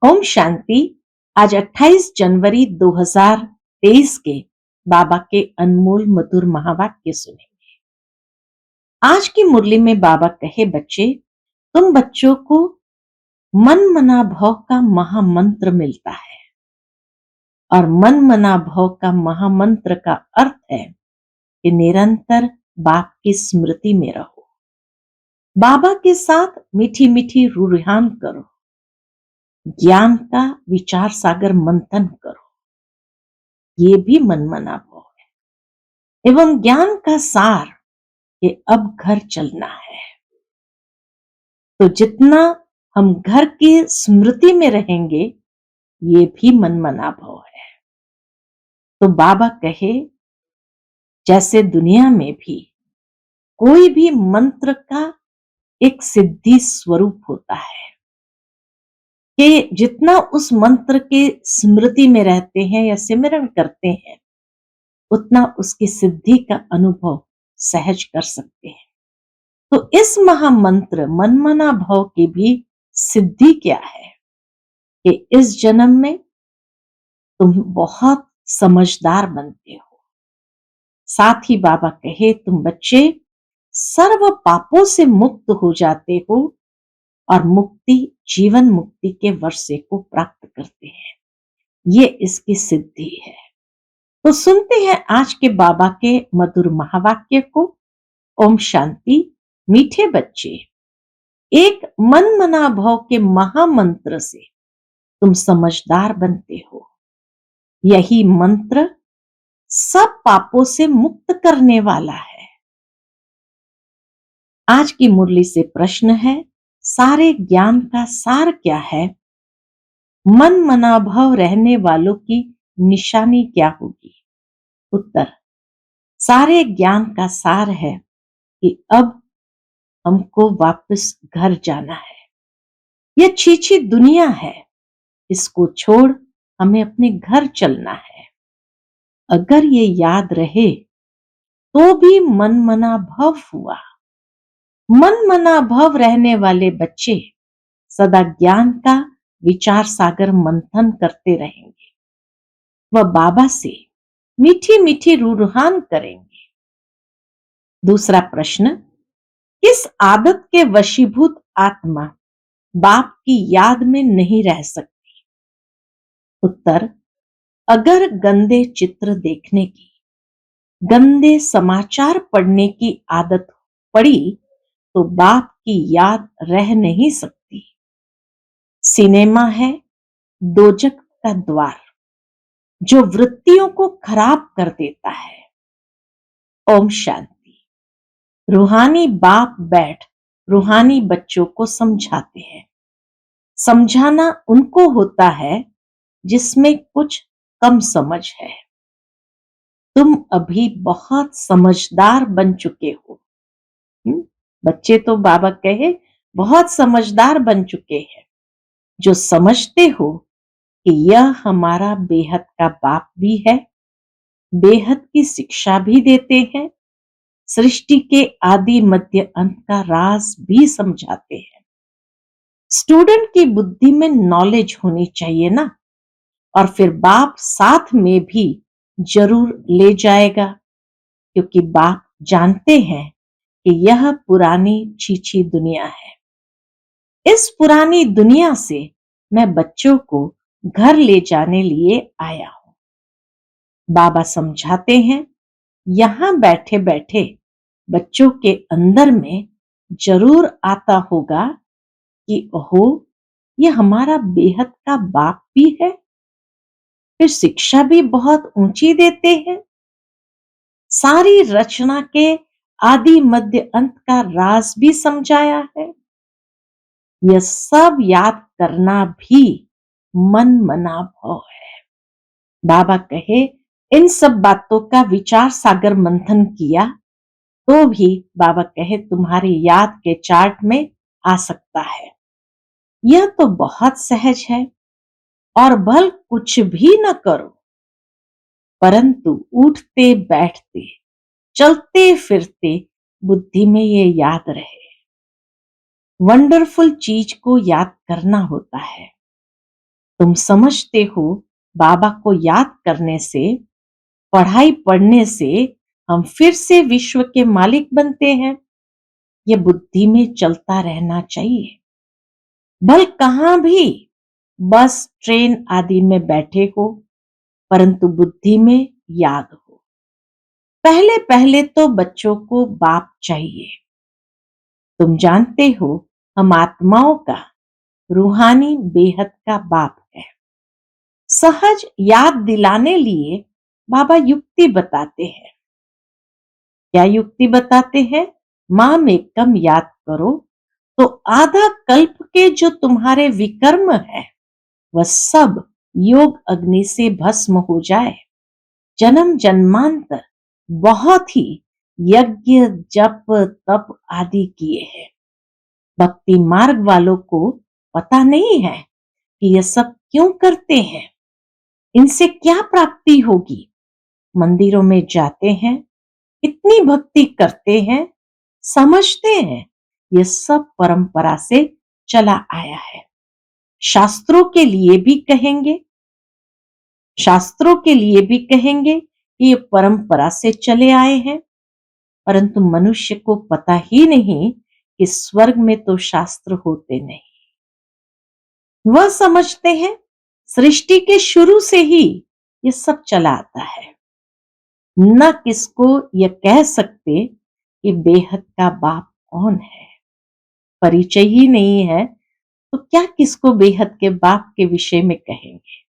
ओम शांति। आज 28 जनवरी 2023 के बाबा के अनमोल मधुर महावाक्य सुनेंगे। आज की मुरली में बाबा कहे, बच्चे, तुम बच्चों को मन मना भव का महामंत्र मिलता है और मन मना भव का महामंत्र का अर्थ है कि निरंतर बाप की स्मृति में रहो, बाबा के साथ मीठी मीठी रूहान करो, ज्ञान का विचार सागर मंथन करो। ये भी मन मना भाव है एवं ज्ञान का सार ये अब घर चलना है। तो जितना हम घर की स्मृति में रहेंगे ये भी मन मना भाव है। तो बाबा कहे, जैसे दुनिया में भी कोई भी मंत्र का एक सिद्धि स्वरूप होता है कि जितना उस मंत्र के स्मृति में रहते हैं या सिमरन करते हैं उतना उसकी सिद्धि का अनुभव सहज कर सकते हैं। तो इस महामंत्र मनमना भव की भी सिद्धि क्या है कि इस जन्म में तुम बहुत समझदार बनते हो। साथ ही बाबा कहे, तुम बच्चे सर्व पापों से मुक्त हो जाते हो और मुक्ति जीवन मुक्ति के वर्षे को प्राप्त करते हैं। ये इसकी सिद्धि है। तो सुनते हैं आज के बाबा के मधुर महावाक्य को। ओम शांति। मीठे बच्चे, एक मन मना भव के महामंत्र से तुम समझदार बनते हो। यही मंत्र सब पापों से मुक्त करने वाला है। आज की मुरली से प्रश्न है, सारे ज्ञान का सार क्या है? मन मना भव रहने वालों की निशानी क्या होगी? उत्तर, सारे ज्ञान का सार है कि अब हमको वापस घर जाना है। यह छीछी दुनिया है, इसको छोड़ हमें अपने घर चलना है। अगर ये याद रहे तो भी मन मना भव हुआ। मन मना भव रहने वाले बच्चे सदा ज्ञान का विचार सागर मंथन करते रहेंगे। वह बाबा से मीठी मीठी रूहान करेंगे। दूसरा प्रश्न, किस आदत के वशीभूत आत्मा बाप की याद में नहीं रह सकती? उत्तर, अगर गंदे चित्र देखने की, गंदे समाचार पढ़ने की आदत पड़ी तो बाप की याद रह नहीं सकती। सिनेमा है दोजक का द्वार जो वृत्तियों को खराब कर देता है। ओम शांति। रूहानी बाप बैठ रूहानी बच्चों को समझाते हैं। समझाना उनको होता है जिसमें कुछ कम समझ है। तुम अभी बहुत समझदार बन चुके हो। बच्चे तो बाबा कहे बहुत समझदार बन चुके हैं, जो समझते हो कि यह हमारा बेहद का बाप भी है, बेहद की शिक्षा भी देते हैं, सृष्टि के आदि मध्य अंत का राज भी समझाते हैं। स्टूडेंट की बुद्धि में नॉलेज होनी चाहिए ना, और फिर बाप साथ में भी जरूर ले जाएगा, क्योंकि बाप जानते हैं कि यह पुरानी छीछी दुनिया है। इस पुरानी दुनिया से मैं बच्चों को घर ले जाने लिए आया हूं। बाबा समझाते हैं, यहां बैठे बैठे बच्चों के अंदर में जरूर आता होगा कि ओहो, ये हमारा बेहद का बाप भी है, फिर शिक्षा भी बहुत ऊंची देते हैं, सारी रचना के आदि मध्य अंत का राज भी समझाया है। यह सब याद करना भी मन मना भव है। बाबा कहे, इन सब बातों का विचार सागर मंथन किया तो भी बाबा कहे तुम्हारी याद के चार्ट में आ सकता है। यह तो बहुत सहज है और भल कुछ भी न करो, परंतु उठते बैठते चलते फिरते बुद्धि में ये याद रहे। वंडरफुल चीज को याद करना होता है। तुम समझते हो बाबा को याद करने से, पढ़ाई पढ़ने से हम फिर से विश्व के मालिक बनते हैं। ये बुद्धि में चलता रहना चाहिए। भल कहां भी बस ट्रेन आदि में बैठे हो, परंतु बुद्धि में याद हो। पहले पहले तो बच्चों को बाप चाहिए। तुम जानते हो हम आत्माओं का रूहानी बेहद का बाप है। सहज याद दिलाने लिए बाबा युक्ति बताते हैं। क्या युक्ति बताते हैं? मां में कम याद करो तो आधा कल्प के जो तुम्हारे विकर्म है वह सब योग अग्नि से भस्म हो जाए। जन्म जन्मांतर बहुत ही यज्ञ जप तप आदि किए हैं। भक्ति मार्ग वालों को पता नहीं है कि यह सब क्यों करते हैं, इनसे क्या प्राप्ति होगी। मंदिरों में जाते हैं, इतनी भक्ति करते हैं, समझते हैं यह सब परंपरा से चला आया है। शास्त्रों के लिए भी कहेंगे, शास्त्रों के लिए भी कहेंगे कि ये परंपरा से चले आए हैं, परंतु मनुष्य को पता ही नहीं कि स्वर्ग में तो शास्त्र होते नहीं। वह समझते हैं सृष्टि के शुरू से ही ये सब चला आता है। न किसको यह कह सकते कि बेहद का बाप कौन है। परिचय ही नहीं है तो क्या किसको बेहद के बाप के विषय में कहेंगे।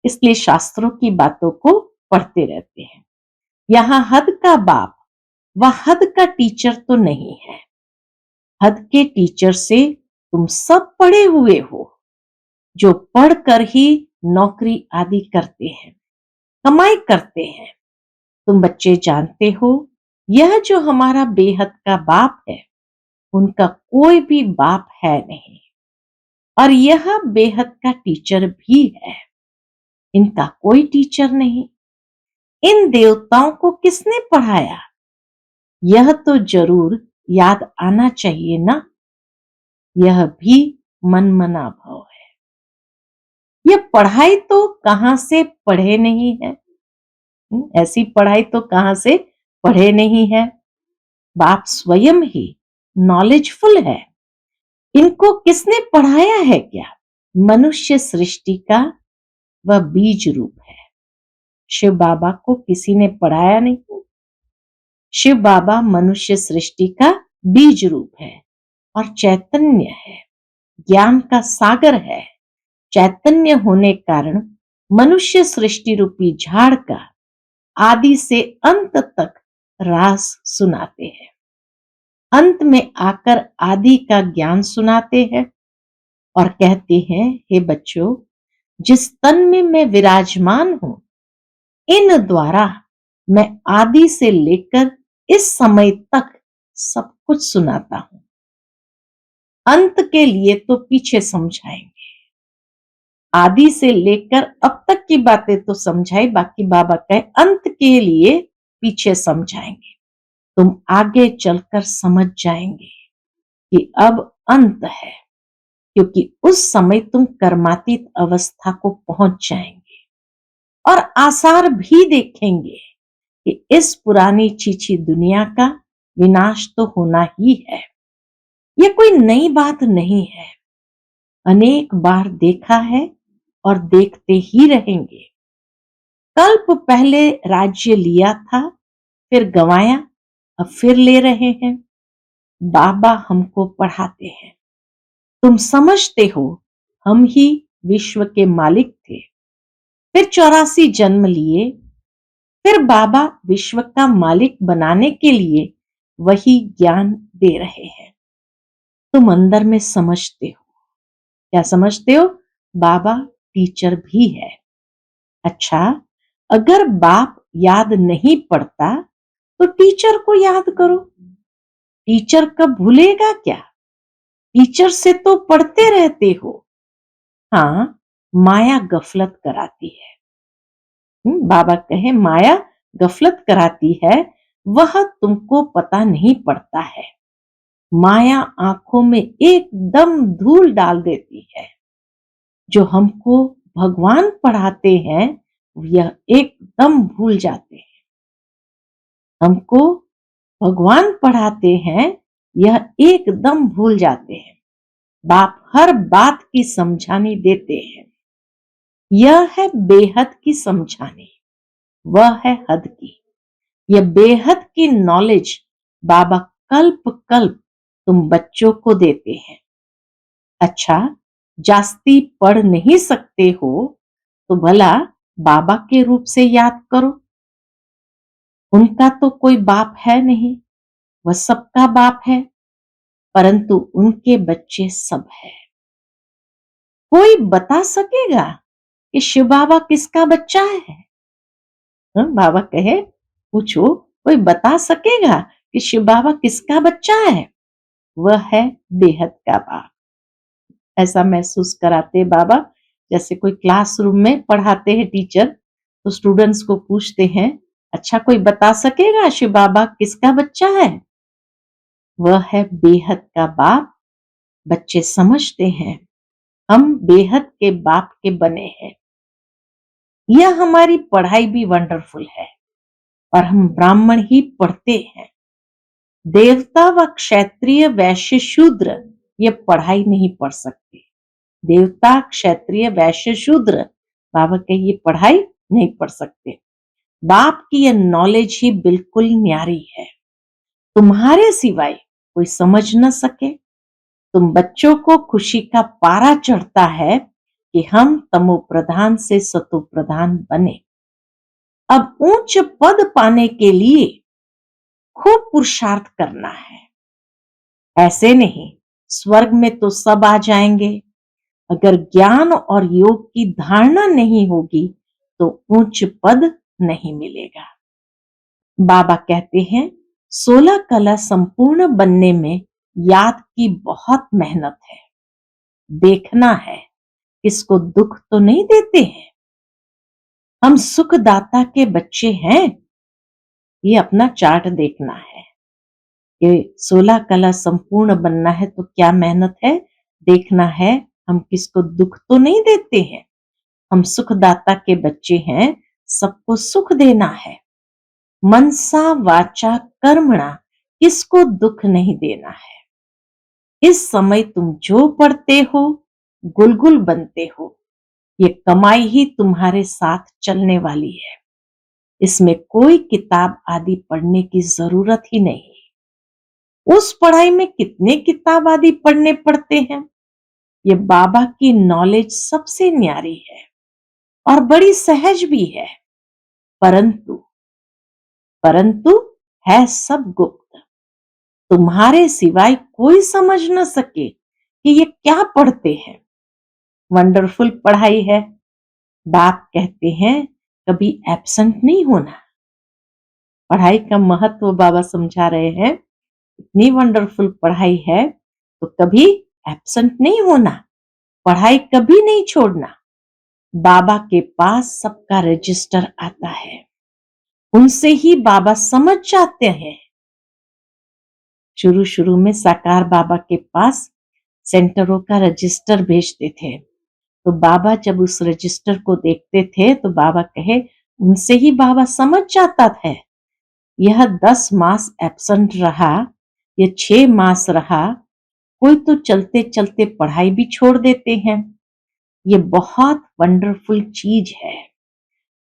इसलिए शास्त्रों की बातों को पढ़ते रहते हैं। यहां हद का बाप व हद का टीचर तो नहीं है। हद के टीचर से तुम सब पढ़े हुए हो, जो पढ़कर ही नौकरी आदि करते हैं, कमाई करते हैं। तुम बच्चे जानते हो यह जो हमारा बेहद का बाप है उनका कोई भी बाप है नहीं, और यह बेहद का टीचर भी है, इनका कोई टीचर नहीं। इन देवताओं को किसने पढ़ाया, यह तो जरूर याद आना चाहिए ना। यह भी मनमना भाव है। यह पढ़ाई तो कहां से पढ़े नहीं है। ऐसी पढ़ाई तो कहां से पढ़े नहीं है। बाप स्वयं ही नॉलेजफुल है। इनको किसने पढ़ाया है क्या? मनुष्य सृष्टि का वह बीज रूप है। शिव बाबा को किसी ने पढ़ाया नहीं। शिव बाबा मनुष्य सृष्टि का बीज रूप है और चैतन्य है, ज्ञान का सागर है। चैतन्य होने कारण मनुष्य सृष्टि रूपी झाड़ का आदि से अंत तक राज सुनाते हैं। अंत में आकर आदि का ज्ञान सुनाते हैं और कहते हैं, हे बच्चों, जिस तन में मैं विराजमान हूं, इन द्वारा मैं आदि से लेकर इस समय तक सब कुछ सुनाता हूं। अंत के लिए तो पीछे समझाएंगे, आदि से लेकर अब तक की बातें तो समझाई, बाकी बाबा कहे अंत के लिए पीछे समझाएंगे। तुम आगे चलकर समझ जाएंगे कि अब अंत है, क्योंकि उस समय तुम कर्मातीत अवस्था को पहुंच जाएंगे और आसार भी देखेंगे कि इस पुरानी चीची दुनिया का विनाश तो होना ही है। यह कोई नई बात नहीं है, अनेक बार देखा है और देखते ही रहेंगे। कल्प पहले राज्य लिया था, फिर गंवाया, अब फिर ले रहे हैं। बाबा हमको पढ़ाते हैं। तुम समझते हो हम ही विश्व के मालिक थे, फिर 84 जन्म लिए, फिर बाबा विश्व का मालिक बनाने के लिए वही ज्ञान दे रहे हैं। तुम अंदर में समझते हो। क्या समझते हो? बाबा टीचर भी है। अच्छा, अगर बाप याद नहीं पड़ता तो टीचर को याद करो। टीचर कब भूलेगा क्या? टीचर से तो पढ़ते रहते हो। हाँ, माया गफलत कराती है। बाबा कहे माया गफलत कराती है, वह तुमको पता नहीं पड़ता है। माया आंखों में एकदम धूल डाल देती है, जो हमको भगवान पढ़ाते हैं यह एकदम भूल जाते हैं। हमको भगवान पढ़ाते हैं यह एकदम भूल जाते हैं। बाप हर बात की समझानी देते हैं। यह है बेहद की समझानी, वह है हद की। यह बेहद की नॉलेज बाबा कल्प कल्प तुम बच्चों को देते हैं। अच्छा, जास्ती पढ़ नहीं सकते हो तो भला बाबा के रूप से याद करो। उनका तो कोई बाप है नहीं, वह सबका बाप है, परंतु उनके बच्चे सब है। कोई बता सकेगा कि शिव बाबा किसका बच्चा है? बाबा कहे, पूछो, कोई बता सकेगा कि शिव बाबा किसका बच्चा है? वह है बेहद का बाप। ऐसा महसूस कराते बाबा, जैसे कोई क्लासरूम में पढ़ाते हैं टीचर, तो स्टूडेंट्स को पूछते हैं, अच्छा कोई बता सकेगा शिव बाबा किसका बच्चा है? वह है बेहद का बाप। बच्चे समझते हैं हम बेहद के बाप के बने हैं। यह हमारी पढ़ाई भी वंडरफुल है और हम ब्राह्मण ही पढ़ते हैं। देवता व क्षत्रिय वैश्य शूद्र ये पढ़ाई नहीं पढ़ सकते। देवता क्षत्रिय वैश्य शूद्र बाबा के ये पढ़ाई नहीं पढ़ सकते। बाप की यह नॉलेज ही बिल्कुल न्यारी है, तुम्हारे सिवाय कोई समझ न सके। तुम बच्चों को खुशी का पारा चढ़ता है कि हम तमो प्रधान से सतो प्रधान बने। अब उच्च पद पाने के लिए खूब पुरुषार्थ करना है। ऐसे नहीं स्वर्ग में तो सब आ जाएंगे, अगर ज्ञान और योग की धारणा नहीं होगी तो उच्च पद नहीं मिलेगा। बाबा कहते हैं 16 कला संपूर्ण बनने में याद की बहुत मेहनत है। देखना है किसको दुख तो नहीं देते हैं। हम सुखदाता के बच्चे हैं, ये अपना चार्ट देखना है। ये 16 कला संपूर्ण बनना है तो क्या मेहनत है, देखना है हम किसको दुख तो नहीं देते हैं। हम सुखदाता के बच्चे हैं, सबको सुख देना है। मनसा वाचा कर्मणा किसको दुख नहीं देना है। इस समय तुम जो पढ़ते हो गुलगुल बनते हो, ये कमाई ही तुम्हारे साथ चलने वाली है। इसमें कोई किताब आदि पढ़ने की जरूरत ही नहीं। उस पढ़ाई में कितने किताब आदि पढ़ने पड़ते हैं। ये बाबा की नॉलेज सबसे न्यारी है और बड़ी सहज भी है, परंतु परंतु है सब गुप्त। तुम्हारे सिवाय कोई समझ न सके कि ये क्या पढ़ते हैं। वंडरफुल पढ़ाई है। बाप कहते हैं कभी एब्सेंट नहीं होना। पढ़ाई का महत्व बाबा समझा रहे हैं। इतनी वंडरफुल पढ़ाई है तो कभी एब्सेंट नहीं होना, पढ़ाई कभी नहीं छोड़ना। बाबा के पास सबका रजिस्टर आता है, उनसे ही बाबा समझ जाते हैं। शुरू शुरू में साकार बाबा के पास सेंटरों का रजिस्टर भेजते थे, तो बाबा जब उस रजिस्टर को देखते थे तो बाबा कहे, उनसे ही बाबा समझ जाता था यह 10 मास एब्सेंट रहा, यह 6 मास रहा। कोई तो चलते चलते पढ़ाई भी छोड़ देते हैं। ये बहुत वंडरफुल चीज है।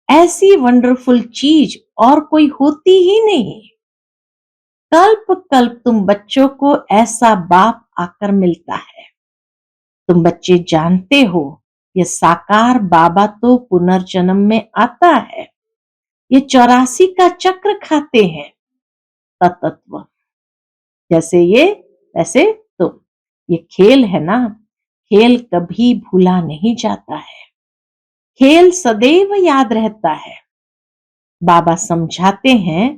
ऐसी वंडरफुल चीज और कोई होती ही नहीं। कल्प कल्प तुम बच्चों को ऐसा बाप आकर मिलता है। तुम बच्चे जानते हो ये साकार बाबा तो पुनर्जन्म में आता है। ये 84 का चक्र खाते हैं तत्व। जैसे ये वैसे तुम। ये खेल है ना, खेल कभी भूला नहीं जाता है। खेल सदैव याद रहता है। बाबा समझाते हैं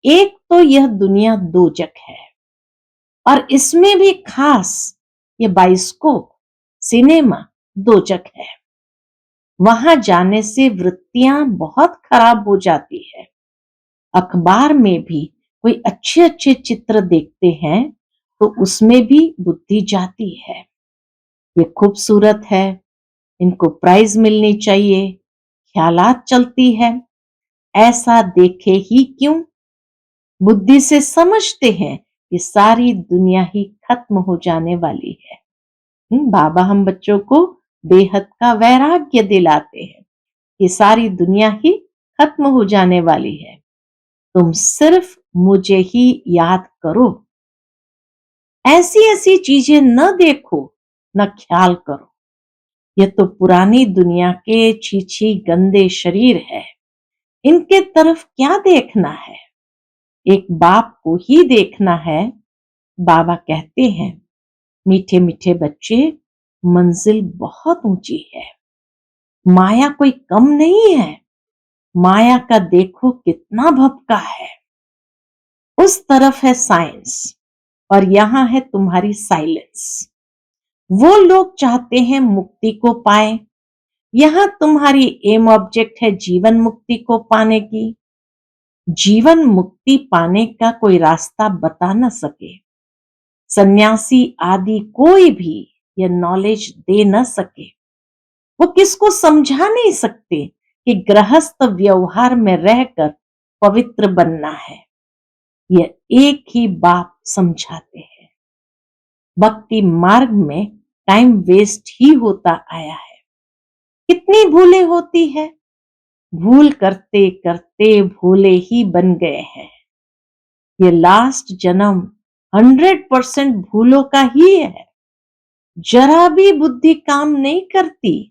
एक तो यह दुनिया दोजक है और इसमें भी खास ये बाइस्कोप सिनेमा दोजक है। वहां जाने से वृत्तियां बहुत खराब हो जाती है। अखबार में भी कोई अच्छे अच्छे चित्र देखते हैं तो उसमें भी बुद्धि जाती है। ये खूबसूरत है, इनको प्राइज मिलनी चाहिए, ख्यालात चलती है। ऐसा देखे ही क्यों, बुद्धि से समझते हैं कि सारी दुनिया ही खत्म हो जाने वाली है। बाबा हम बच्चों को बेहद का वैराग्य दिलाते हैं कि सारी दुनिया ही खत्म हो जाने वाली है, तुम सिर्फ मुझे ही याद करो। ऐसी ऐसी चीजें न देखो, न ख्याल करो, ये तो पुरानी दुनिया के छीछी गंदे शरीर है, इनके तरफ क्या देखना है, एक बाप को ही देखना है। बाबा कहते हैं, मीठे मीठे बच्चे, मंजिल बहुत ऊंची है, माया कोई कम नहीं है, माया का देखो कितना भपका है। उस तरफ है साइंस और यहां है तुम्हारी साइलेंस। वो लोग चाहते हैं मुक्ति को पाए, यहां तुम्हारी एम ऑब्जेक्ट है जीवन मुक्ति को पाने की। जीवन मुक्ति पाने का कोई रास्ता बता न सके, सन्यासी आदि कोई भी यह नॉलेज दे न सके। वो किसको समझा नहीं सकते कि गृहस्थ व्यवहार में रहकर पवित्र बनना है, यह एक ही बाप समझाते हैं। भक्ति मार्ग में टाइम वेस्ट ही होता आया है, कितनी भूलें होती है, भूल करते करते भूले ही बन गए हैं। ये लास्ट जन्म 100% भूलों का ही है, जरा भी बुद्धि काम नहीं करती।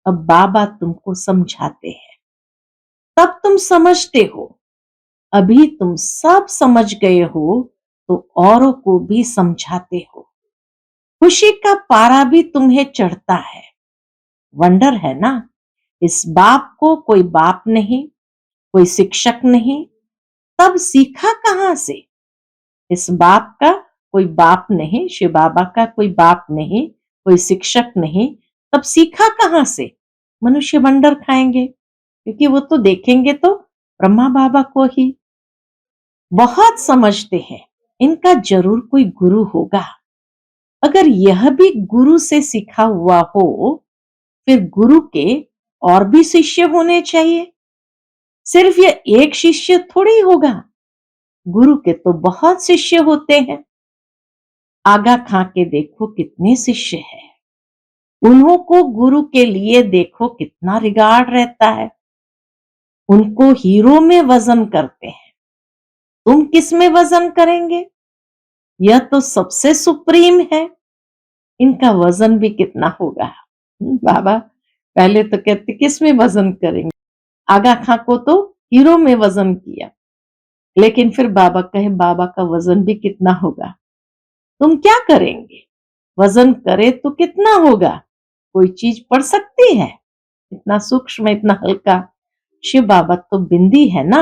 अब बाबा तुमको समझाते हैं, तब तुम समझते हो। अभी तुम सब समझ गए हो तो औरों को भी समझाते हो। खुशी का पारा भी तुम्हें चढ़ता है। वंडर है ना, इस बाप को कोई बाप नहीं, कोई शिक्षक नहीं, तब सीखा कहां से। इस बाप का कोई बाप नहीं, शिव बाबा का कोई बाप नहीं, कोई शिक्षक नहीं, तब सीखा कहां से। मनुष्य वंडर खाएंगे, क्योंकि वो तो देखेंगे तो ब्रह्मा बाबा को ही। बहुत समझते हैं, इनका जरूर कोई गुरु होगा। अगर यह भी गुरु से सीखा हुआ हो, फिर गुरु के और भी शिष्य होने चाहिए। सिर्फ यह एक शिष्य थोड़ी होगा, गुरु के तो बहुत शिष्य होते हैं। आगा खां के देखो कितने शिष्य हैं, उन्हों को गुरु के लिए देखो कितना रिगार्ड रहता है, उनको हीरो में वजन करते हैं। तुम किस में वजन करेंगे, यह तो सबसे सुप्रीम है, इनका वजन भी कितना होगा। बाबा पहले तो कहते किस में वजन करेंगे, आगा खां को तो हीरो में वजन किया, लेकिन फिर बाबा कहे बाबा का वजन भी कितना होगा। तुम क्या करेंगे, वजन करे तो कितना होगा, कोई चीज पड़ सकती है, इतना सूक्ष्म इतना हल्का। शिव बाबा तो बिंदी है ना।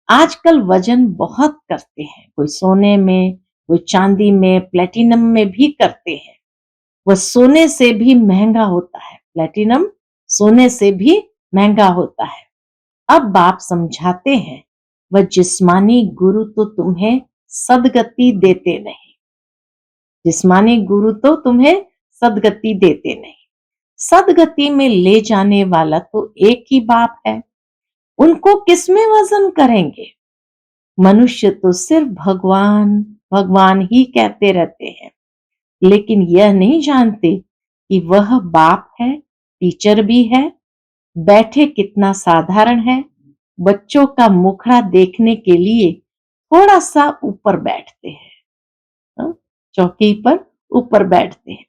आजकल वजन बहुत करते हैं, कोई सोने में, कोई चांदी में, प्लेटिनम में भी करते हैं। वह सोने से भी महंगा होता है, प्लेटिनम सोने से भी महंगा होता है। अब बाप समझाते हैं, वह जिस्मानी गुरु तो तुम्हें सदगति देते नहीं, जिस्मानी गुरु तो तुम्हें सदगति देते नहीं। सदगति में ले जाने वाला तो एक ही बाप है, उनको किसमें वजन करेंगे। मनुष्य तो सिर्फ भगवान भगवान ही कहते रहते हैं, लेकिन यह नहीं जानते कि वह बाप है, टीचर भी है। बैठे कितना साधारण है, बच्चों का मुखड़ा देखने के लिए थोड़ा सा ऊपर बैठते हैं, चौकी पर ऊपर बैठते हैं।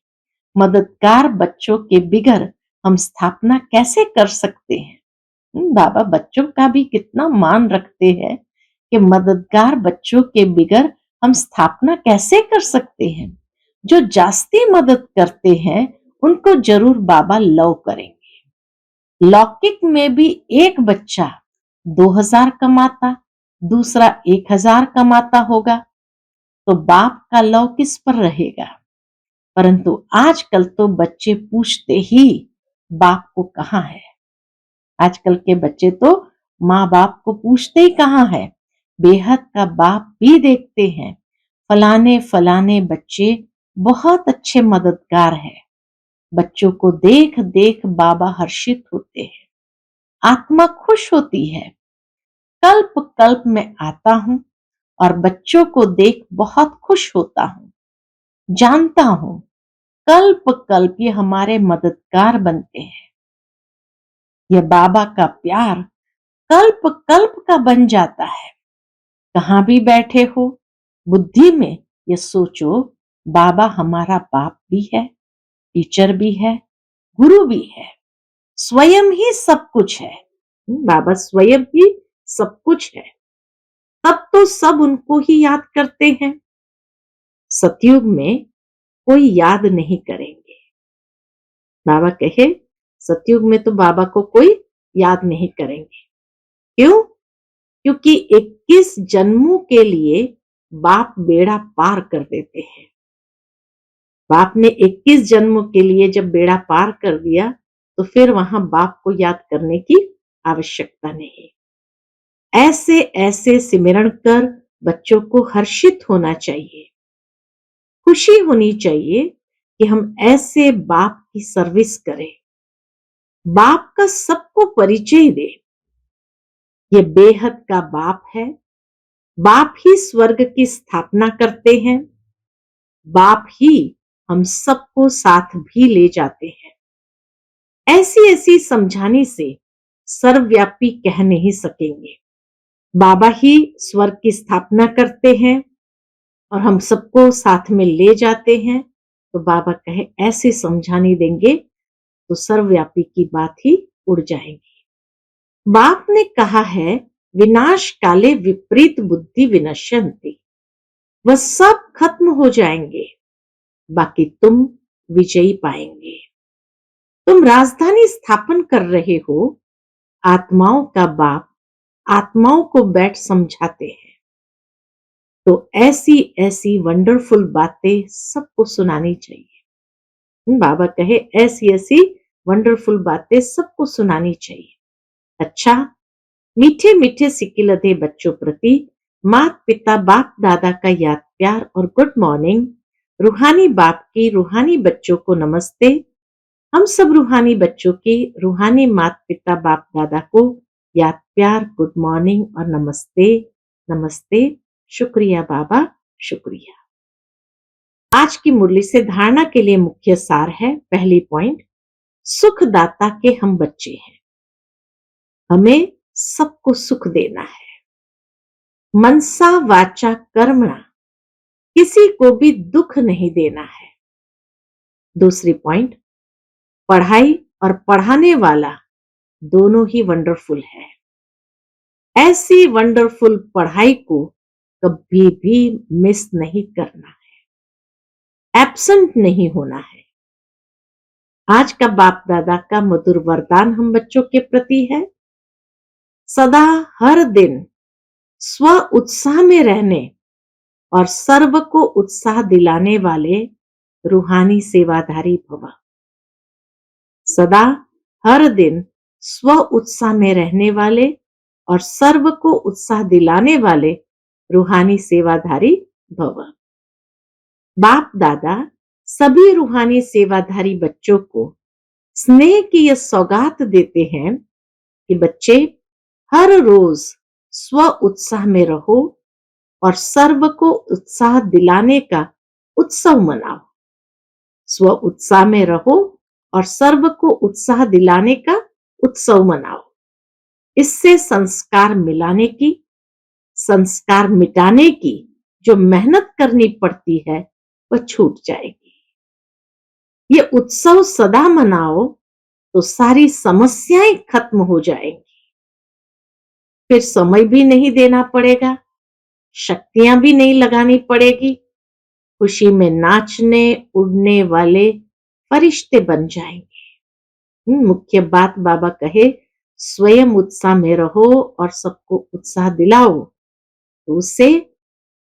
मददगार बच्चों के बिगर हम स्थापना कैसे कर सकते हैं। बाबा बच्चों का भी कितना मान रखते हैं कि मददगार बच्चों के बिगर हम स्थापना कैसे कर सकते हैं। जो जास्ती मदद करते हैं उनको जरूर बाबा लव करेंगे। लौकिक में भी एक बच्चा 2000 कमाता, दूसरा 1000 कमाता होगा, तो बाप का लव किस पर रहेगा। परंतु आजकल तो बच्चे पूछते ही बाप को कहाँ है। आजकल के बच्चे तो माँ बाप को पूछते ही कहाँ है, बेहद का बाप भी देखते हैं। फलाने फलाने बच्चे बहुत अच्छे मददगार हैं, बच्चों को देख देख बाबा हर्षित होते हैं, आत्मा खुश होती है। कल्प कल्प में आता हूं और बच्चों को देख बहुत खुश होता हूं। जानता हूं कल्प कल्प ये हमारे मददगार बनते हैं। यह बाबा का प्यार कल्प कल्प का बन जाता है। कहां भी बैठे हो, बुद्धि में ये सोचो, बाबा हमारा बाप भी है, टीचर भी है, गुरु भी है, स्वयं ही सब कुछ है। बाबा स्वयं ही सब कुछ है। तब तो सब उनको ही याद करते हैं। सतयुग में कोई याद नहीं करेंगे। बाबा कहे सतयुग में तो बाबा को कोई याद नहीं करेंगे। क्यों? क्योंकि 21 जन्मों के लिए बाप बेड़ा पार कर देते हैं। बाप ने 21 जन्मों के लिए जब बेड़ा पार कर दिया तो फिर वहां बाप को याद करने की आवश्यकता नहीं। ऐसे ऐसे सिमरण कर बच्चों को हर्षित होना चाहिए, खुशी होनी चाहिए कि हम ऐसे बाप की सर्विस करें, बाप का सबको परिचय दे। ये बेहद का बाप है। बाप ही स्वर्ग की स्थापना करते हैं। बाप ही हम सबको साथ भी ले जाते हैं। ऐसी ऐसी समझाने से सर्वव्यापी कह नहीं सकेंगे। बाबा ही स्वर्ग की स्थापना करते हैं और हम सबको साथ में ले जाते हैं। तो बाबा कहे ऐसे समझाने देंगे तो सर्वव्यापी की बात ही उड़ जाएगी। बाप ने कहा है विनाश काले विपरीत बुद्धि विनश्यन्ति, वह सब खत्म हो जाएंगे, बाकी तुम विजयी पाएंगे। तुम राजधानी स्थापन कर रहे हो। आत्माओं का बाप आत्माओं को बैठ समझाते हैं। तो ऐसी ऐसी वंडरफुल बातें सबको सुनानी चाहिए। बाबा कहे ऐसी ऐसी वंडरफुल बातें सबको सुनानी चाहिए। अच्छा, मीठे मीठे सिकिलधे बच्चों प्रति माता पिता बाप दादा का याद प्यार और गुड मॉर्निंग। रूहानी बाप की रूहानी बच्चों को नमस्ते। हम सब रूहानी बच्चों की रूहानी माता पिता बाप दादा को याद प्यार, गुड मॉर्निंग और नमस्ते। नमस्ते। शुक्रिया बाबा, शुक्रिया। आज की मुरली से धारणा के लिए मुख्य सार है। पहली पॉइंट, सुखदाता के हम बच्चे हैं। हमें सबको सुख देना है। मनसा वाचा कर्मणा, किसी को भी दुख नहीं देना है। दूसरी पॉइंट, पढ़ाई और पढ़ाने वाला दोनों ही वंडरफुल है। ऐसी वंडरफुल पढ़ाई को कभी भी मिस नहीं करना है, एब्सेंट नहीं होना है। आज का बाप दादा का मधुर वरदान हम बच्चों के प्रति है, सदा हर दिन स्व उत्साह में रहने और सर्व को उत्साह दिलाने वाले रूहानी सेवाधारी भव। सदा हर दिन स्व उत्साह में रहने वाले और सर्व को उत्साह दिलाने वाले रूहानी सेवाधारी भव। बाप दादा सभी रूहानी सेवाधारी बच्चों को स्नेह की यह सौगात देते हैं कि बच्चे हर रोज स्व उत्साह में रहो और सर्व को उत्साह दिलाने का उत्सव मनाओ। स्व उत्साह में रहो और सर्व को उत्साह दिलाने का उत्सव मनाओ। इससे संस्कार मिलाने की, संस्कार मिटाने की जो मेहनत करनी पड़ती है वह छूट जाएगी। ये उत्सव सदा मनाओ तो सारी समस्याएं खत्म हो जाएंगी। फिर समय भी नहीं देना पड़ेगा, शक्तियां भी नहीं लगानी पड़ेगी। खुशी में नाचने उड़ने वाले फरिश्ते बन जाएंगे। मुख्य बात बाबा कहे स्वयं उत्साह में रहो और सबको उत्साह दिलाओ। तो उससे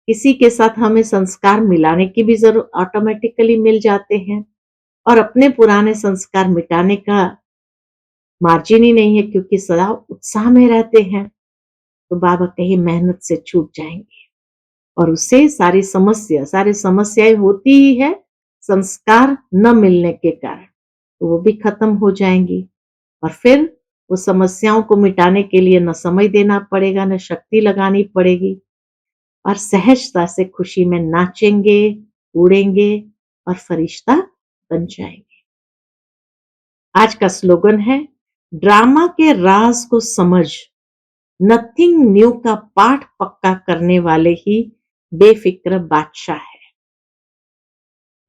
किसी के साथ हमें संस्कार मिलाने की भी जरूरत ऑटोमेटिकली मिल जाते हैं और अपने पुराने संस्कार मिटाने का मार्जिन ही नहीं है, क्योंकि सदा उत्साह में रहते हैं। तो बाबा कहे मेहनत से छूट जाएंगे और उससे सारी समस्याएं होती ही है संस्कार न मिलने के कारण। तो वो भी खत्म हो जाएंगी और फिर वो समस्याओं को मिटाने के लिए न समय देना पड़ेगा, न शक्ति लगानी पड़ेगी और सहजता से खुशी में नाचेंगे, उड़ेंगे और फरिश्ता बन जाएंगे। आज का स्लोगन है, ड्रामा के राज को समझ, नथिंग न्यू का पाठ पक्का करने वाले ही बेफिक्र बादशाह है।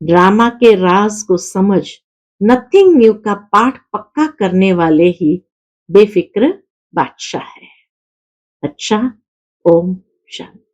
ड्रामा के राज को समझ, नथिंग न्यू का पाठ पक्का करने वाले ही बेफिक्र बादशाह है। अच्छा, ओम शांति।